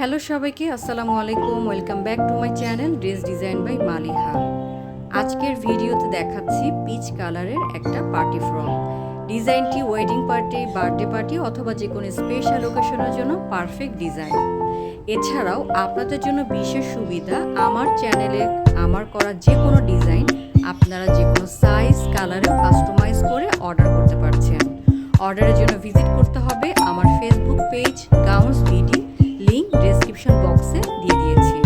Hello সবাইকে, আসসালামু আলাইকুম। Welcome back to my channel dress design by Maliha. আজকের ভিডিওতে দেখাচ্ছি পিচ কালারের একটা পার্টি ফ্রক। ডিজাইনটি ওয়েডিং পার্টি, বার্থডে পার্টি অথবা যে কোনো স্পেশাল ওকেশনের জন্য পারফেক্ট ডিজাইন। এছাড়াও আপনাদের জন্য বিশেষ সুবিধা, আমার চ্যানেলে আমার করা যে কোনো ডিজাইন আপনারা যে কোনো সাইজ কালারে কাস্টমাইজ করে অর্ডার করতে পারছেন। অর্ডারের জন্য ভিজিট করতে হবে আমার Facebook page gowns BD, link description বক্সে দিয়ে দিয়েছি।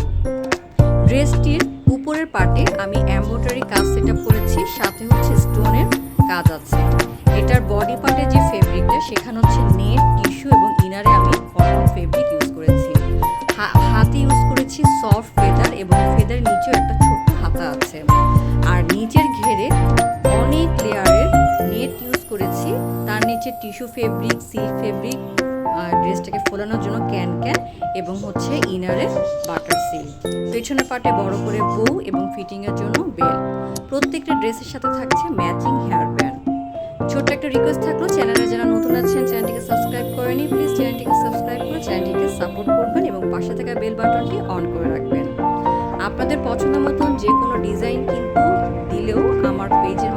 ড্রেসটির উপরের পার্টে আমি এমব্রয়ডারি কাজ সেটআপ করেছি, সাথে হচ্ছে স্টোনের কাজ আছে। এটার বডি পার্টে যে ফেব্রিকটা সেখানে হচ্ছে নেট, টিস্যু এবং ইনারে আমি কটন ফেব্রিক ইউজ করেছি। হাতে ইউজ করেছি সফট ফেদার এবং ফেদারের নিচেও একটা ছোট্ট হাতা আছে। আর নিচের ঘেরে অনেক লেয়ারের নেট ইউজ করেছি, তার নিচে টিস্যু ফেব্রিক, সিল্ক ফেব্রিক, ড্রেসটাকে ফোলানোর জন্য ক্যান এবং হচ্ছে ইনারের বাটার সিল্ক। পেছনের পাটে বড় করে বউ এবং ফিটিংয়ের জন্য বেল। প্রত্যেকটা ড্রেসের সাথে থাকছে ম্যাচিং হেয়ার ব্যান্ড। ছোট্ট একটা রিকোয়েস্ট থাকলো, চ্যানেলে যারা নতুন আছেন চ্যানেলটিকে সাবস্ক্রাইব করেনি, প্লিজ চ্যানেলটিকে সাবস্ক্রাইব করে চ্যানেলটিকে সাপোর্ট করবেন এবং পাশে থাকা বেল বাটনটি অন করে রাখবেন। আপনাদের পছন্দ মতন যে কোনো ডিজাইন কিন্তু দিলেও আমার পেজের